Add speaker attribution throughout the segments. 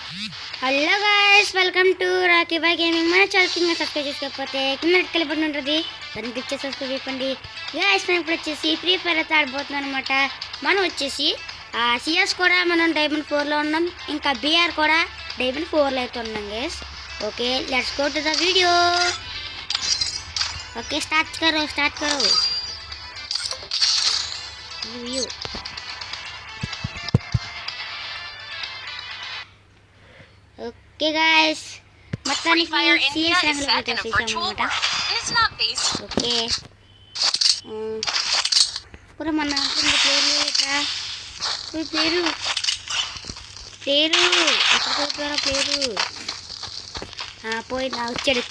Speaker 1: Hello guys, welcome to Rocky boy gaming. మన channel కింద subscribe చేసుకోకపోతే కింద రెడ్ బటన్ ఉంటుంది, దాన్ని క్లిక్ చేసి సబ్స్క్రైబ్ చేసుకోండి. గైస్ మనం ఇప్పుడు వచ్చేసి ఫ్రీ ఫైర్ అయితే ఆడిపోతున్నాం అనమాట. మనం వచ్చేసి సిఎస్ కూడా మనం డైమండ్ 4లో ఉన్నాం, ఇంకా బిఆర్ కూడా డైమండ్ 4లో అయితే ఉన్నాం guys. Okay, let's go to the video. Okay, start करो వ్యూ. ఓకే గాయస్, మొత్తానికి సీఎస్ ర్యాంక్లో వచ్చేసామన్నమాట. ఓకే, పూర మన ప్లేయర్లు ఎట్రా ప్లేయరు ప్లేయరు పోయింది. వచ్చాడు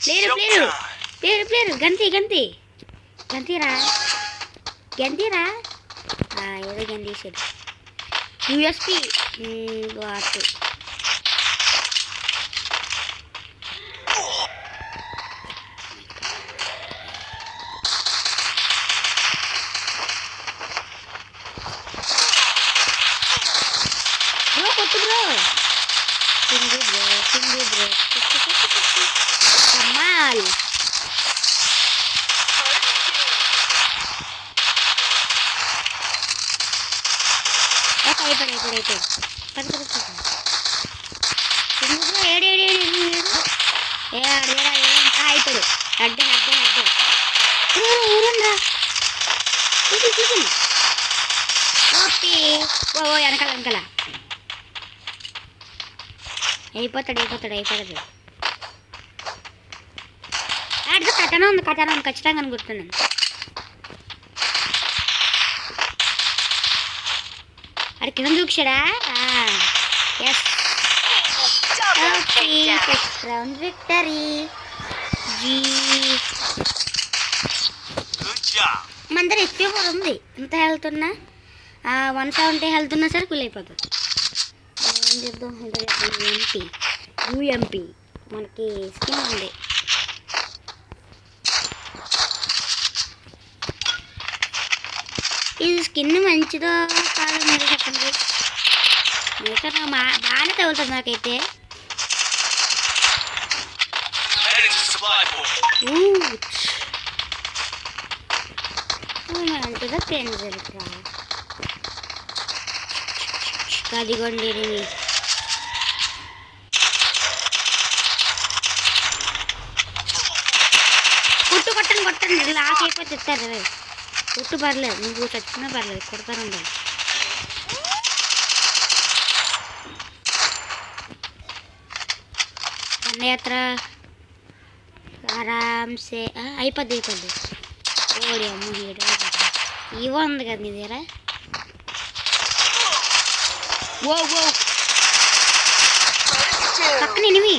Speaker 1: ప్లేయరు గంతీరా ఏదో గంతీసాడు. యూఎస్పి వాటు సింగి కమాల్. అయిపోయి అడ్డే ఊరండ్రా ఓకే. వెనకాల అయిపోతాడు. ఆడితో కథనం ఉంది ఖచ్చితంగా అనుకుంటున్నాను. అది కింద చూక్షాడా? Yes, first round victory. మన దగ్గర ఎక్కువ కూడా ఉంది. ఎంత హెల్త్ ఉన్నా 170 హెల్త్ ఉన్నా సరే ఫుల్ అయిపోతుంది. ఏం చేద్దాం, యూఎంపీ మనకి స్కిన్ ఉంది. ఇది స్కిన్ మంచిదో కాదు మీరు చెప్పండి. మిగతా బాగానే తగులుతుంది నాకైతే. మంచిగా పెయిన్ జరుగుతా అదిగోండి. కొట్టండి లాక్ అయిపోతే ఇస్తారు. కొట్టు పర్లేదు, నువ్వు చచ్చినా పర్లేదు, కొడతాను ఉండాలి. దండయాత్ర ఆరామ్సే అయిపోద్ది. ఓడి అమ్మ ఇవో ఉంది కదా నీ దగ్గర. ఓ పక్కన ఎనిమి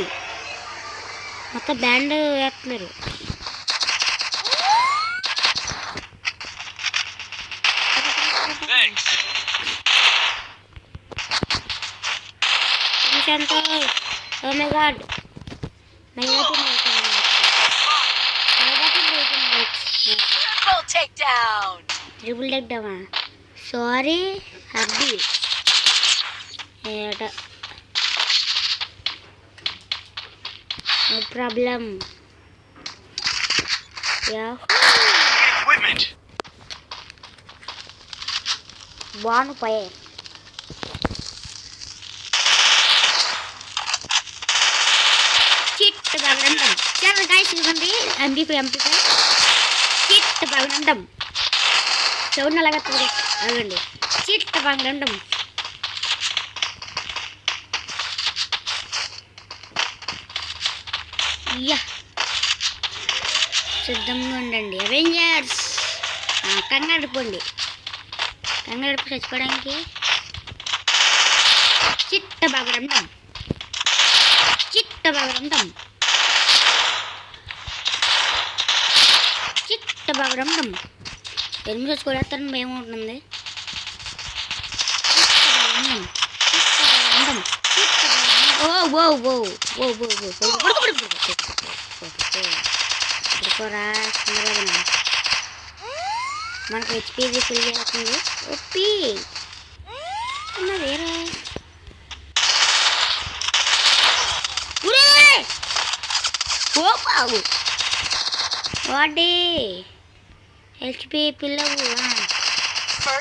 Speaker 1: మొత్తం బ్యాండ్ వేస్తున్నారు. Oh my god, triple takedown. Sorry Hardy, no problem. Yeah, bonfire. చాలా గాయస్ ఇవ్వండి. MP5 చిట్ బాగుండం సౌండ్ అలాగ అదండి. చిట్ బాగుండం సిద్ధంగా ఉండండి అవెంజర్స్. కంగారుపోండి, చచ్చిపోవడానికి. చిట్ట బాగుండం ఎనిమిది వచ్చుకోలేస్తారని భయం ఉంటుంది. మనకు హెచ్పీ ఫుల్ చేస్తుంది. ఒప్పి వేరే ఓ బాబు వాడే హెచ్పి పిల్లవు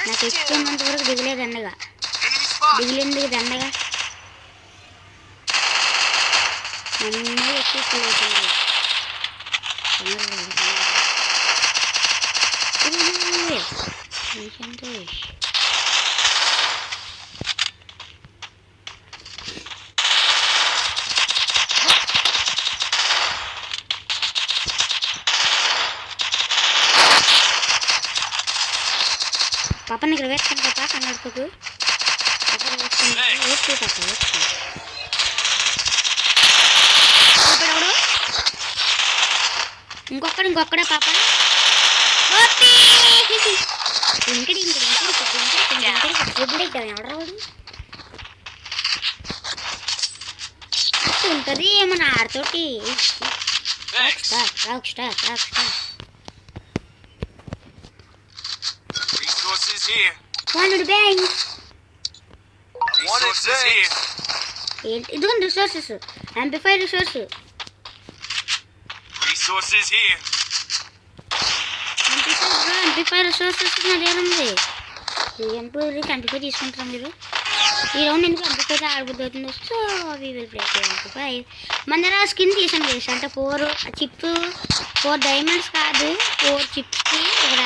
Speaker 1: నాకు ఎక్కినంత వరకు దిగలేదు దండగా దిగిలేందుకు దండగా అన్నీ ఎక్కిపోతుంది సంతోష్ పాపని ఇక్కడ వేస్తాను పాప కన్నడకు ఇంకొక్కడే పాప ఉంటుంది ఏమన్నా ఆడతోటి ఇదిగో రిసోర్సెస్ యాంప్లిఫైర్ రిసోర్సెస్ నా దగ్గర ఉంది యాంప్లిఫై తీసుకుంటారా మీరు ఈ రౌండ్ ఎందుకు యాంప్లిఫైర్ ఆడబుద్ధి అవుతుంది so we will play amplify మన దగ్గర స్కిన్ తీసాను చేసి అంటే 4 చిప్స్ 4 డైమండ్స్ కాదు 4 చిప్స్కి ఇక్కడ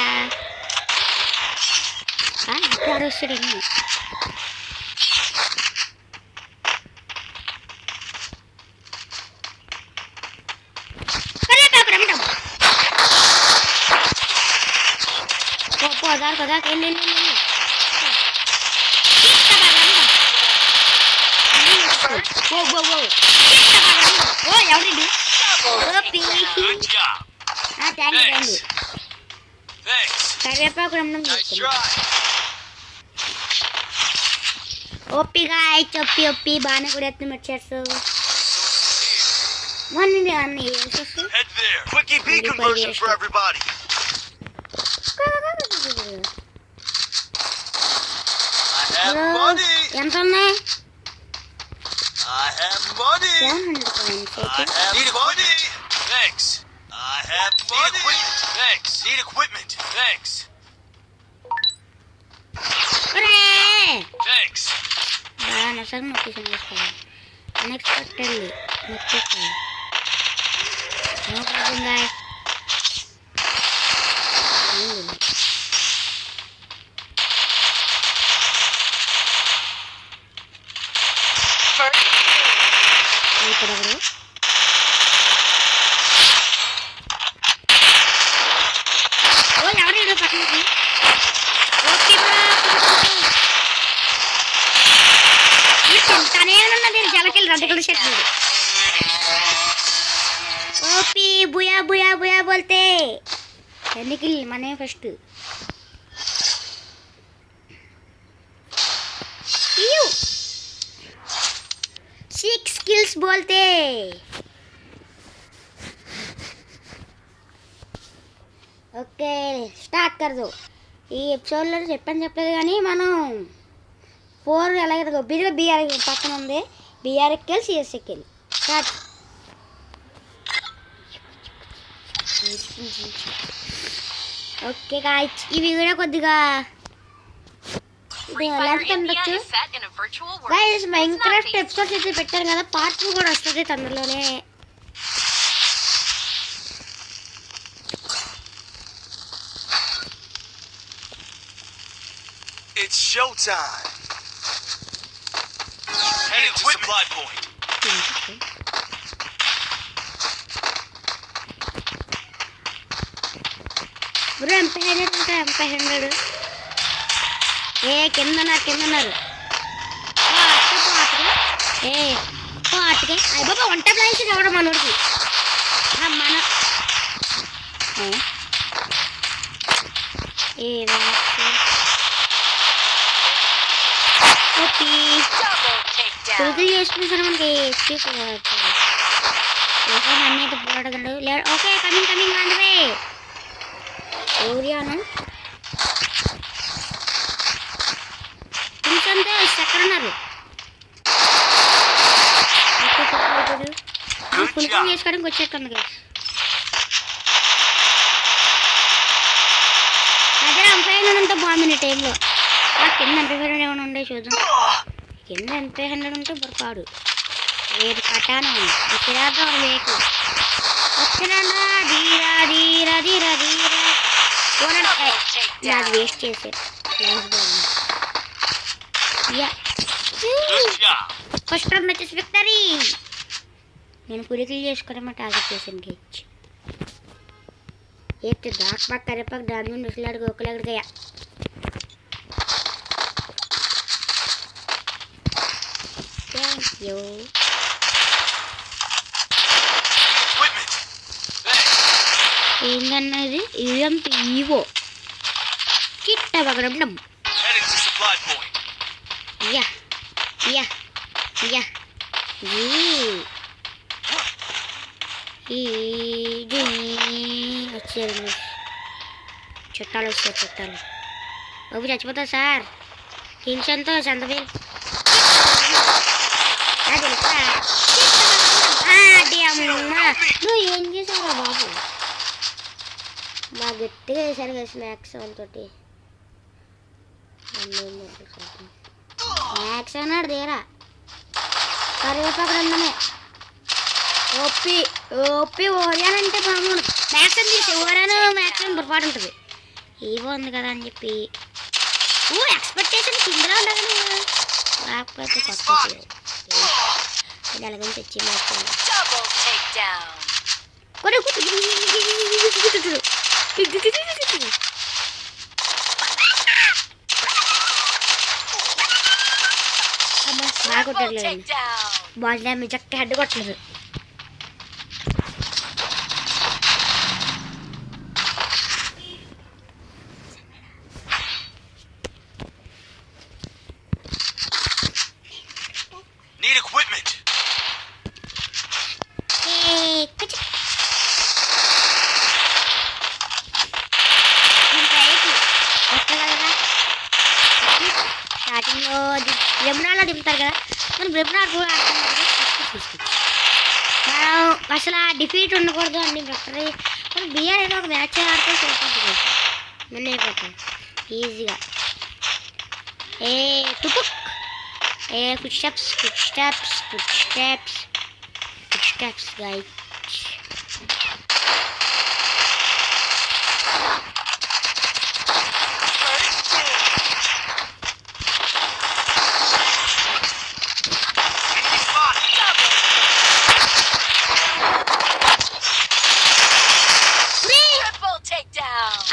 Speaker 1: వస్తాడు ఎన్ని కదా ఎవరి కరివేపాకు ఓపిగా ఒప్పి బాగానే కూడా ఎత్తున వచ్చేస్తావు అన్ని ఎంత ఉన్నాయి 700 బాగా నొక్కేసాను వేసుకోవాలి అన్ఎక్స్పెక్టెడ్లీ నొక్కేసాను నో ప్రాబ్లం గాయ్ ఇక్కడ ఎవరు పక్కనకి తింటానే ఉన్నది జలకెళ్ళి రెడ్ షర్ట్ ఓపి బుయా బుయా బుయా బోల్తే ఎన్నికిల్ మనే ఫస్ట్ 6 kills बोलते ఓకే స్టార్ట్ కర్దో ఈ ఎపిసోడ్లో చెప్పలేదు కానీ మనం 4 ఎలాగో బిజీలో బీఆర్ పక్కన ఉంది బీఆర్ ఎక్కెళ్ళి సిఎస్ ఎక్కెళ్ళి స్టార్ట్ ఓకే గాయ్స్ ఈ వీడియో కొద్దిగా ఉండొచ్చు గైస్ మైన్క్రాఫ్ట్ ఎపిసోడ్స్ అయితే పెట్టారు కదా పార్ట్ 2 కూడా వస్తుంది తొందరలోనే
Speaker 2: It's showtime. Heading to supply point.
Speaker 1: Bro, MP100 ఏ కిందన్నారు పాటకి అయ్య బాబా వంట ప్లాన్స్ రావడం మనోడికి మన పురుగులు చేసుకుని సరే మనకి అన్నీ అయితే పోరాడగలడు ఓకే కమింగ్ కాండవే ఓరియాను ఎక్కడ ఉన్నారు ఫుల్ ఫోన్ చేసుకోవడానికి వచ్చేస్తుంది కదా. అదే MP500 ఉంటే బాగుంది ఈ టైంలో. కింద MP500 ఏమైనా ఉండే చూద్దాం. కింద MP500 ఉంటే బొరపాడు వేరు పటాను వచ్చిరాద్దాం వేకు వచ్చినా ధీరా ధీరా ధీరా ధీరా అది వేస్ట్ చేసే ఫస్ట్ రౌండ్ వచ్చేసి విక్టరీ. నేను పులికిలు చేసుకోవడమా టార్గెట్ చేసాను గెచ్ ఏంటి దాక్ పాక్ కరేపాకు దాని మీద ముసలాడు గోకులాడికయ్యా. Thank you. ఏంటన్నది ఇదంతా ఈవో కిట్ట పగడం యా యా యా వచ్చారు చుట్టాలు వచ్చారు చుట్టాలు. బాబు చచ్చిపోతా సార్ హింసంతో చందవేలు నువ్వు ఏం చేసావురా బాబు? బాగా గట్టిగా వేసారు కదా స్నాక్స్ తోటి. స్నాక్స్ అన్నాడు దేరా కరివేపాకు అందమే ఒప్పి ఒప్పి ఓరియానంటే మామూలు మ్యాక్స్ అని తీసి ఓరాను మ్యాక్స్ అని పొరపాటు ఉంటుంది. ఏవో ఉంది కదా అని చెప్పి ఎక్స్పెక్టేషన్ కిందలో ఉండదు లేకపోతే కొత్త అలాగని తెచ్చి మ్యాచ్ బాగా కొట్టట్లేదు బాల్ డ్యామేజ్ అక్క హెడ్ కొట్టలేదు.
Speaker 2: Need equipment.
Speaker 1: స్టార్టింగ్లో బ్రెబ్నాలో దింపుతారు కదా మనం బ్రెబ్నార్ కూడా మనం అసలు ఆ డిఫీట్ ఉండకూడదు అండి డాక్టర్. మనం బిఆర్ ఏదో ఒక మ్యాచ్ ఆడితే సరిపోతుంది మన అయిపోతాం ఈజీగా. ఏ టుపుక్ ఏ footsteps footsteps footsteps footsteps guys.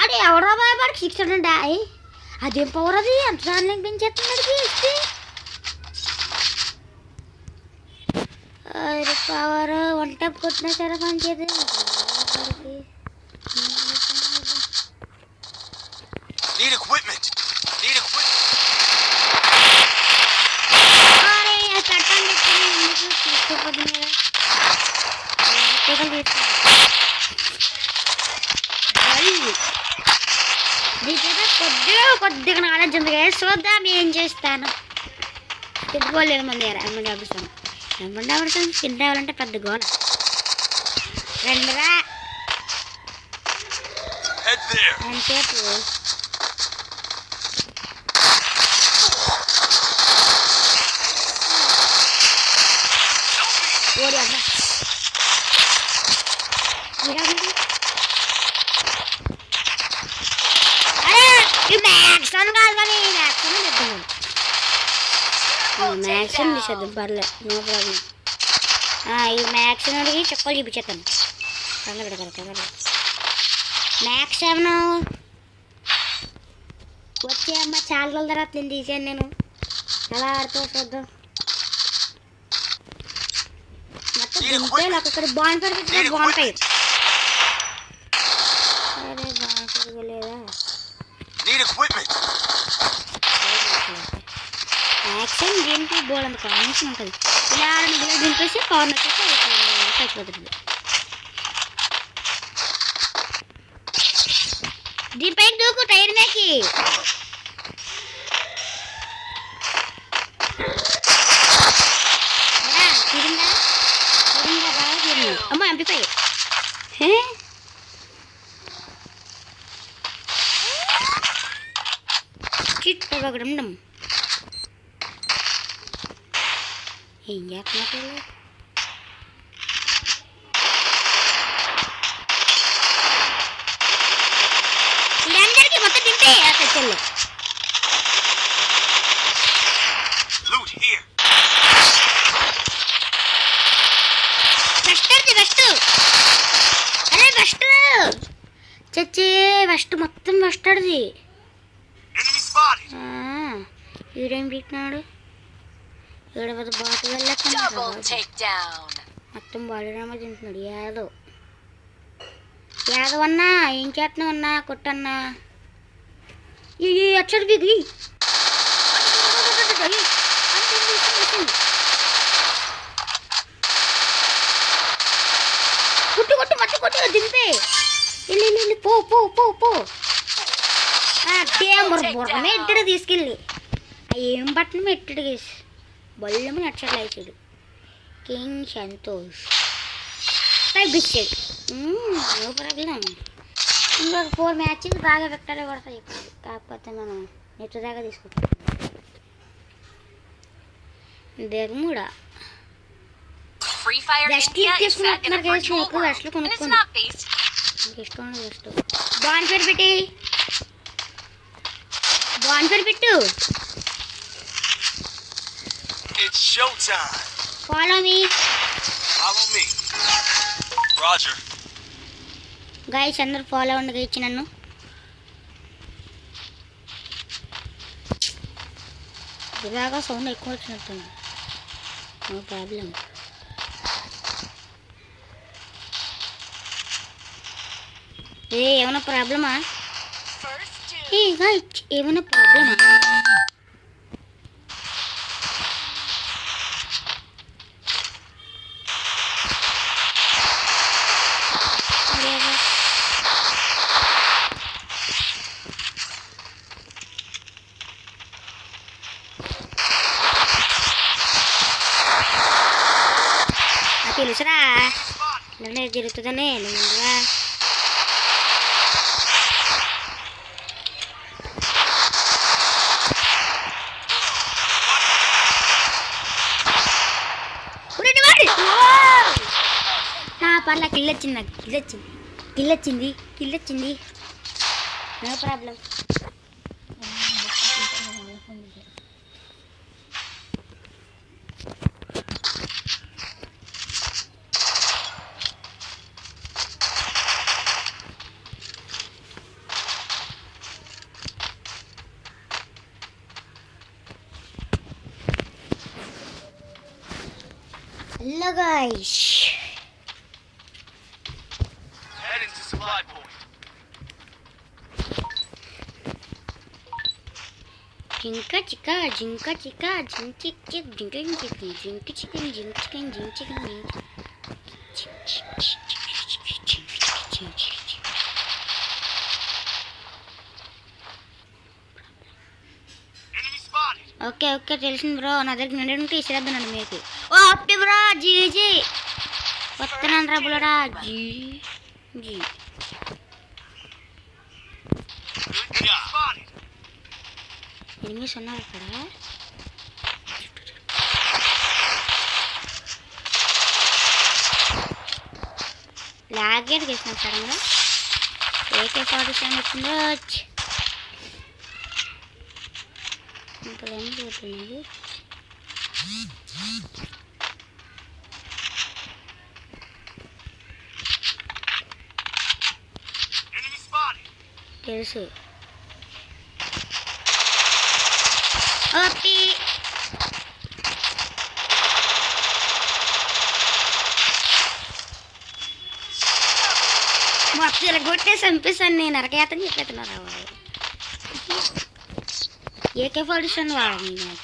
Speaker 1: అదే ఎవడో బాబాడికి 600 అదేం పవర్ అది ఎంత సార్లు పెంచేస్తున్నాడు ఇస్తే పవర్ వన్ టైప్ కొట్టినా సరే పనిచేది. తీసుకోపోతుంది కొద్దిగా నాలెడ్జ్ ఉంది కదా చూద్దాం ఏం చేస్తాను. తిట్టుకోలేదు మంది ఎమ్మండి అడుగుతాను ఎమ్మండి అడుగుతాను స్కిన్ రావాలంటే పెద్ద గోల రెండురా అంతసేపు ఓడి అబ్బా మ్యాక్సన్ కాదు కానీ మ్యాక్సన్ చెప్తాను మ్యాక్సన్ తీసేద్దాం పర్లేదు నో ప్రాబ్లం. ఈ మ్యాక్సన్ అడిగి చెక్కలు చూపించేస్తాను కంగారు పెడతాను కంగారు. మ్యాక్స్ ఏమన్నా వచ్చే అమ్మ చాలా రోజుల తర్వాత నేను తీసాను నేను ఎలా ఆడుతూ చూద్దాం. మొత్తం దింపేయాలి ఒక్కొక్కటి బాగుంటాయి పెట్టుకుంటే బాగుంటాయి. అరే బాగుంటుంది లేదా యాక్షన్ దీనికి బోల్ అంత కాంబినేషన్ ఉంటుంది. ఇలా మిగిలిన దింపేసి కార్నర్ వచ్చేసి అయిపోతుంది. దీనిపై దూకు టైర్ మేకి తిరిందా తిరిందా బాగా తిరింది. అమ్మ ఎంపీ చిట్టగడం ఏం చేస్తున్నా వీళ్ళందరికీ మొత్తం తింటే తెచ్చల్లో
Speaker 2: Loot here.
Speaker 1: వెస్ట్ అరే వెస్ట్ చచ్చే వెస్ట్ మొత్తం వెస్టర్ది
Speaker 2: Enemy spotted.
Speaker 1: వీడేం పీకినాడు ఇక్కడ పెద్ద బాటు
Speaker 3: Double takedown.
Speaker 1: మొత్తం బాడీరామ తింటున్నాడు యాదవ్ అన్నా ఏం చేస్తున్నావు అన్నా కొట్టన్నా ఈ అచ్చడు బిగి కొట్టు మట్టి కొట్టు దింపే వెళ్ళి పో పో పో పో బుర్రమే ఎట్టడు తీసుకెళ్ళి ఏం బట్టను ఎట్టడు గేసి బొల్లము నచ్చట్లు వేసాడు కింగ్ సంతోష్ తగ్గిచ్చాడు నో ప్రాబ్లం ఇంకొక 4 మ్యాచెస్ బాగా విక్టరీ కొడతాయి కాకపోతే మనం నెట్ దాకా తీసుకుంటాం Bermuda
Speaker 3: Free Fire
Speaker 1: west
Speaker 3: India is
Speaker 1: తీసుకుని
Speaker 3: set in a
Speaker 1: వస్తున్నారు
Speaker 3: virtual
Speaker 1: ఎక్కువ
Speaker 3: world,
Speaker 1: వెస్ట్లు
Speaker 3: and it's
Speaker 1: కొనుక్కోను
Speaker 3: not based.
Speaker 1: నాకు ఇష్టం వెస్ట్ బాన్ పేరు పెట్టి పెట్టు
Speaker 2: It's showtime.
Speaker 1: Follow me
Speaker 2: Follow me. Roger.
Speaker 1: Guys అందరూ ఫాలో అవ్వండి ఇచ్చి నన్ను ఇలాగా సౌండ్ ఎక్కువ వచ్చినట్టుంది నో ప్రాబ్లం ఏమైనా ప్రాబ్లమా ఏమైనా ప్రాబ్లమా తెలుసురా ఇలానే జరుగుతుందనే ముందుగా పర్లా కిల్లొచ్చింది నాకు కిల్లొచ్చింది no problem hello guys
Speaker 2: Heading to supply point.
Speaker 1: జింక చిక్క జింక్ చిక్ జింక్ చికెన్
Speaker 2: Enemy spotted.
Speaker 1: ఓకే తెలిసింది బ్రో నా దగ్గర నిండి ఉంటే ఇసిరేద్దానండి మీకు ఓ అప్పి బ్రో జీ వస్తున్నాను రా బులడా జీ
Speaker 2: Good job. Spotted.
Speaker 1: ఎనిమిస్ ఉన్నారు అక్కడ లాగేట్ చేసినాం సడన్గా AK-47 వచ్చిందో ఇంకా ఏం పోతున్నది
Speaker 2: Enemy spotted.
Speaker 1: తెలుసు ఓపి మొత్తం ఇలా కొట్టేసి చంపేసాను నేను అరకేతని చెప్పేస్తున్నారా వాడు AK-47 వాడని మ్యాచ్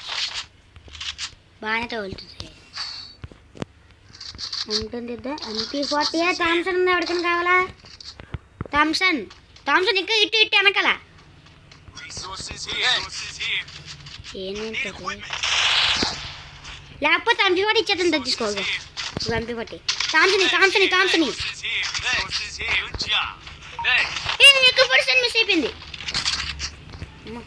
Speaker 1: బాగానే తగులుతుంది ఉంటుంది MP40 థామ్సన్ ఉంది ఎవరికైనా కావాలా థామ్సన్ ఇంకా ఇటు వెనకాల
Speaker 2: Resources here.
Speaker 1: ఏనుంటుంది లేకపోతే MP40 ఇచ్చేద్దాం తగ్గించుకోగా ఎంపీ పట్టి Thompson
Speaker 2: Resources here. Resources here. Good job. Next.
Speaker 1: ఎక్కువ పర్సెంట్ మిస్ అయిపోయింది. అమ్మ.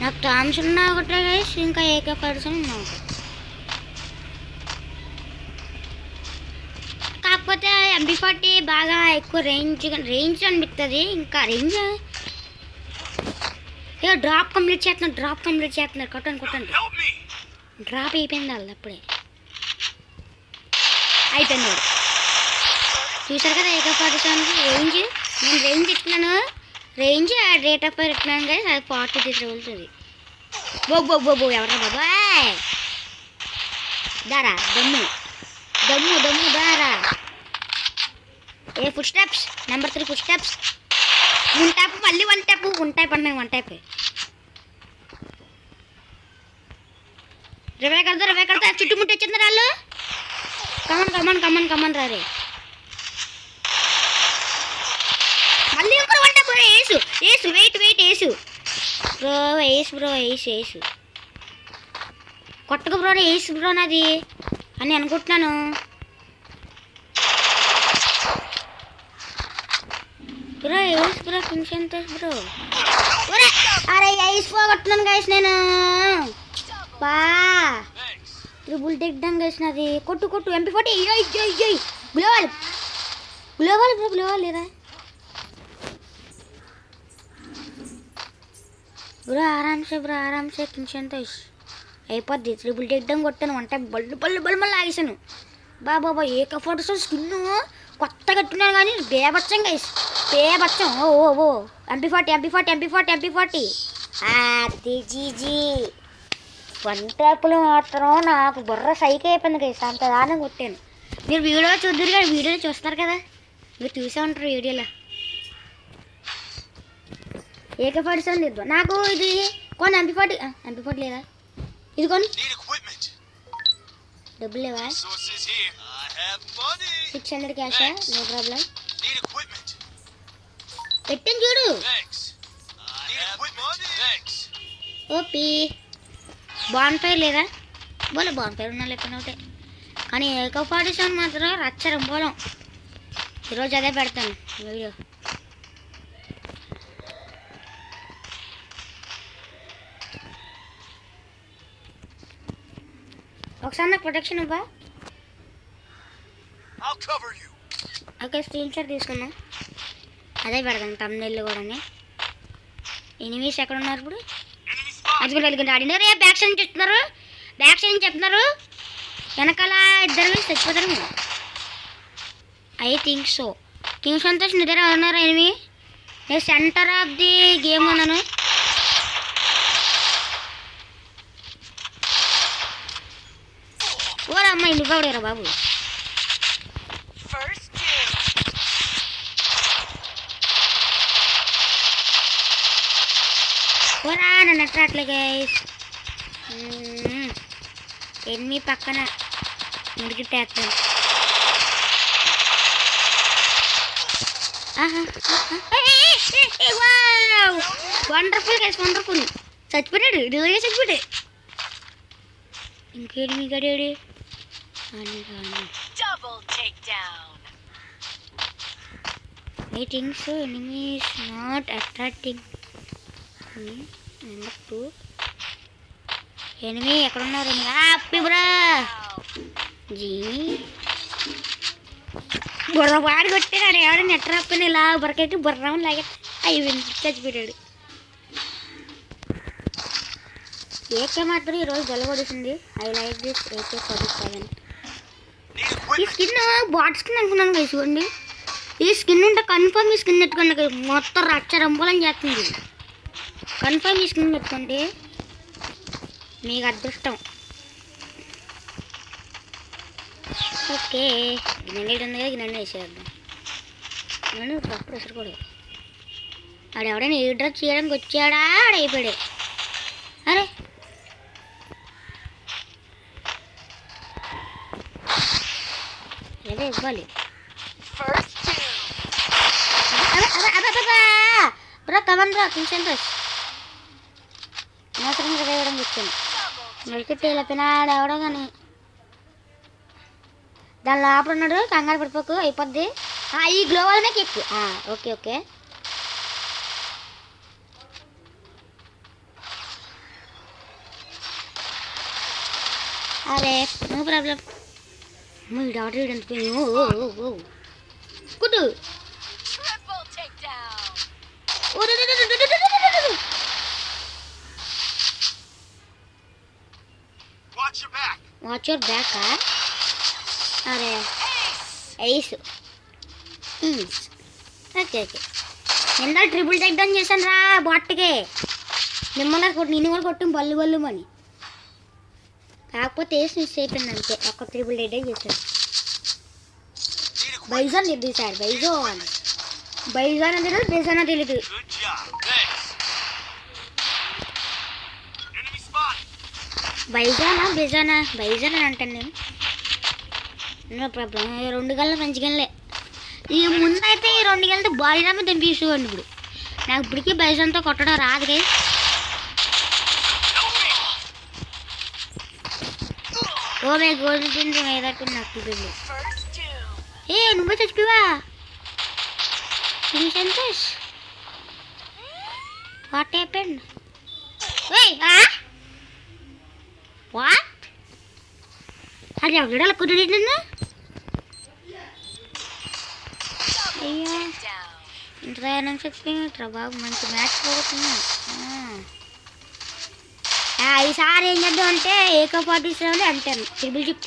Speaker 1: నాకు థామ్సన్ ఉన్నా ఒకటే గైస్, ఇంకా ఏకే పర్సన్ ఉన్నా ఒకటి. కాకపోతే ఎంపీ40 బాగా ఎక్కువ రేంజ్ అనిపిస్తుంది. ఇంకా రేంజ్ ఇక డ్రాప్ కంప్లీట్ చేస్తున్నారు కొట్టండి.
Speaker 2: Help me.
Speaker 1: డ్రాప్ అయిపోయింది వాళ్ళు అప్పుడే అయిపోయింది. చూసారు కదా AK-47 రేంజ్, నేను రేంజ్ ఇస్తున్నాను, రేంజ్ రేట్ ఆఫ్ ఫైర్ ఇస్తున్నాను కదా, అది 43 వెళ్తుంది. బో ఎవరా బాబాయ్, దారా దమ్ము దారా. ఏ footsteps, number 3 footsteps. One tap అన్నాయి, వన్ ట్యాప్. రివే కడతా చుట్టుముట్టి వచ్చింది వాళ్ళు. కమన్ రా రే. మళ్ళీ ఇంకో వన్ ట్యాప్. ఏసు వెయిట్ ఏసు బ్రో ఏసు కొట్టకు బ్రో, ఏసు బ్రో నాది అని అనుకుంటున్నాను. బ్రో ఏసు బ్రో కింగ్ బ్రో. అరే ఐస్ పోగొట్టున్నాను గైస్ నేను. బా
Speaker 2: Thanks.
Speaker 1: Triple takedown guys నాది. కొట్టు MP40 గ్లోవల్ లేరా బ్రో. ఆరామ్సే కింగ్ సంతోష్ అయిపోద్ది. ట్రిపుల్ టేక్ డౌన్ కొట్టాను, అంటే బళ్ళు లాగేసాను. బాబా AK-47 స్కిన్ కొత్తగా కట్టున్నాను కానీ బేబచ్చం గైస్, బేబచ్చం. ఓ MP40 అది జీజీ. వన్ ట్యాప్లో మాత్రం నాకు బుర్ర సైకి అయిపోయింది గైస్, అంత దానం కొట్టాను. మీరు వీడియో చూద్దరు కదా, వీడియో చూస్తారు కదా, మీరు చూసే ఉంటారు వీడియోలో. AK-47 లేదు నాకు. ఇది కొన్ని MP40 లేదా, ఇది కొన్ని
Speaker 2: Need equipment.
Speaker 1: డబ్బులు లేవా?
Speaker 2: Resources here. I have money.
Speaker 1: 600 క్యాషా, నో ప్రాబ్లం.
Speaker 2: Need equipment.
Speaker 1: పెట్టింది చూడు.
Speaker 2: Thanks. Need equipment. Thanks.
Speaker 1: OP bonfire లేదా? బాన్ ఫైర్ ఉన్నా లేకుండా ఒకటే, కానీ AK-47 మాత్రం రచ్చరం పోలం. ఈరోజు అదే పెడతాను వీడియో. ఒకసారి నాకు ప్రొటెక్షన్ ఇవ్వా?
Speaker 2: I'll cover you.
Speaker 1: Okay, screen shot తీసుకున్నాం, అదే పెడతాను తమ్ముళ్ళు కూడా. ఎనిమీస్ ఎక్కడ ఉన్నారు ఇప్పుడు?
Speaker 2: Enemy spot.
Speaker 1: అది కూడా వెళ్ళి ఆడినారు. బ్యాక్ సైడ్ నుంచి చెప్తున్నారు, వెనకాల ఇద్దరు చచ్చిపోతారు మీరు. I think so. King Santosh నిద్ర ఉన్నారు ఎనిమి. నేను సెంటర్ ఆఫ్ ది గేమ్ ఉన్నాను. ఓరా అమ్మాయి నువ్వెవడేరా బాబు?
Speaker 3: First two.
Speaker 1: ఓరా నన్ను ఎట్రాట్లే గైస్. ఎనిమి పక్కన మురిగిట్టేస్తాను. Wonderful guys, wonderful. చచ్చిపోయాడు, ఇదిగే చచ్చిపోయాడు. ఇంకేమి గడేడి
Speaker 3: Double takedown.
Speaker 1: I think so. Enemy is not attracting me. Number 2. Enemy ఎక్కడ ఉన్నారు? హ్యాపీ బ్రా జీ. బుర్ర వాడు కొట్టాడు ఎవరైనా ఎట్రాపని ఇలా బుర్రకైతే బుర్రం లాగే అయిపోయింది, చచ్చిపోయాడు. AK మాత్రం ఈరోజు గెలవడుతుంది. I like this AK-47.
Speaker 2: Need
Speaker 1: ఈ
Speaker 2: equipment.
Speaker 1: స్కిన్ బాట్ స్కిన్ అనుకున్నాను కదా, చూడండి. ఈ స్కిన్ ఉంటే కన్ఫర్మ్ ఈ స్కిన్ పెట్టుకోండి, మొత్తం రచ్చరంపోలని చేస్తుంది. కన్ఫర్మ్ ఈ స్కిన్ పెట్టుకోండి, మీకు అదృష్టం. ఓకే, గిన్నెలు ఉంది కదా, గిన్నెలు వేసేద్దాం. నేను అప్పుడు విసరకూడదు. ఆడెవడైనా ఈ డ్రెస్ చేయడానికి వచ్చాడా? ఆడైపోయాడు. అరే ఏదో ఇవ్వాలి.
Speaker 3: First two.
Speaker 1: రా కమన్ రా కింగ్ రైస్ అనవసరంగా వేయడం కూర్చొని మెడికి తేలిపోయినాడు ఎవడో కానీ దాని లోపల ఉన్నాడు కంగారు పడిపోకు అయిపోద్ది ఈ గ్లోవల్ మీద ఎక్కు ఓకే ఓకే అరే నో ప్రాబ్లం వీడు ఆర్డర్ వీడంత కుడు
Speaker 3: Triple takedown.
Speaker 2: Watch your back.
Speaker 1: Watch your back అరే ఐస్ ఓకే ఓకే నిన్న ట్రిపుల్ టేక్ డౌన్ చేశాను రా బాట్కి మిమ్మల్ని నిన్ను కూడా కొట్టాం బల్లు బల్లు అని కాకపోతే వేసి మిస్ అయిపోయింది అంతే ఒక ట్రిపుల్ టేక్ డౌన్ చేశాను బైజాన్ లేదు సార్ బైజాన్ అంటే బైజాన్ తెలియదు
Speaker 2: Good job. Thanks. Enemy spot.
Speaker 1: బైజానా బైజాన్ అని అంటాను నేను నో ప్రాబ్లం 2 గంటల మంచి గంటలే ఈ ముందైతే ఈ 2 గంటలతో బాడీరామే తెంపిసుకోండి ఇప్పుడు నాకు ఇప్పటికీ బైజాన్తో కొట్టడం రాదు కదా ఓ మే గోల్డ్ తింటే ఏదట్టు నాకు తెలియదు
Speaker 3: First doom.
Speaker 1: నువ్వే చచ్చిపోవా సంతోష్ వాట్ హ్యాపెండ్ వాట్ అది ఎవడాలి కుదిరి నిన్ను అయ్యా
Speaker 3: Down.
Speaker 1: ఇంత చచ్చిపోయినట్రా బాబు మంచి మ్యాచ్ పోతున్నా ఈసారి ఏం చేద్దాం అంటే AK-47 అంటాను ట్రిపుల్ చిప్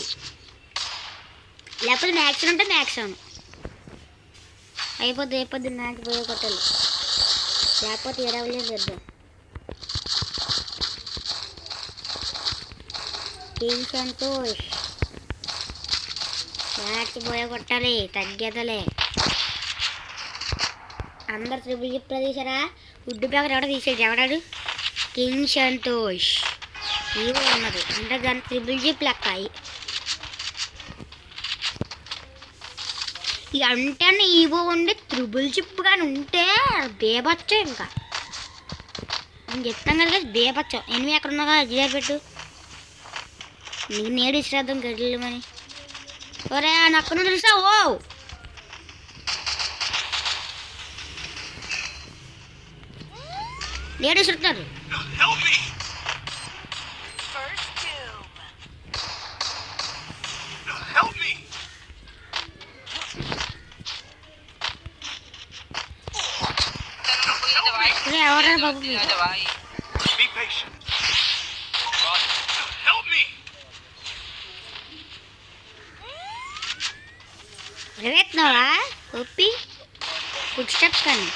Speaker 1: లేకపోతే మ్యాక్స్ అంటే మ్యాక్స్ అవును అయిపోద్ది మ్యాచ్ పోయే కొట్టాలి లేకపోతే 20 చేద్దాం టీమ్ సంతోష్ మ్యాచ్ పోయే కొట్టాలి తగ్గేదలే అందరు ట్రిపుల్ చిప్ తీసారా ఉడ్డు ప్యాకెట్ ఎవడ తీసేది ఎవడాడు కింగ్ సంతోష్ ఇవి ఉన్నది అంటే దాని ట్రిపుల్ చిప్ లెక్క ఇక అంటే ఈవో ఉండి త్రిబుల్ చిప్ కానీ ఉంటే బేబచ్చో ఇంకా నేను చెప్తాను కదా బేబచ్చో ఎనిమిది ఎక్కడ ఉన్నాగా జియా పెట్టు నీకు నేడు ఇష్టం గడ్డలు మని ఒరే నక్కను తెలుసా ఓ నేడు ఇస్తున్నారు
Speaker 2: Help me.
Speaker 3: First doom.
Speaker 2: Help me.
Speaker 1: ఒరే ఎవరా బాబు మీరు
Speaker 2: Be patient. Help me.
Speaker 1: రెవేస్తున్నావా ఒప్పి ఫుడ్ స్టెప్స్ కానీ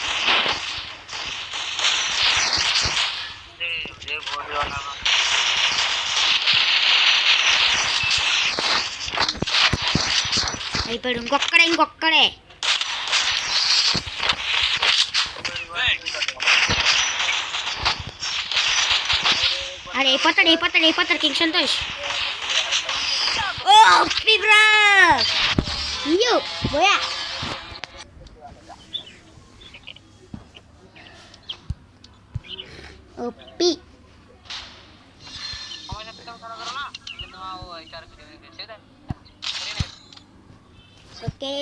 Speaker 1: అయిపోయాడు ఇంకొక్కడే
Speaker 2: Thanks.
Speaker 1: అది అయిపోతాడు కింగ్ సంతోష్ ఓ ఫిబ్రా అయ్యో పోయా ఒప్పి ఓకే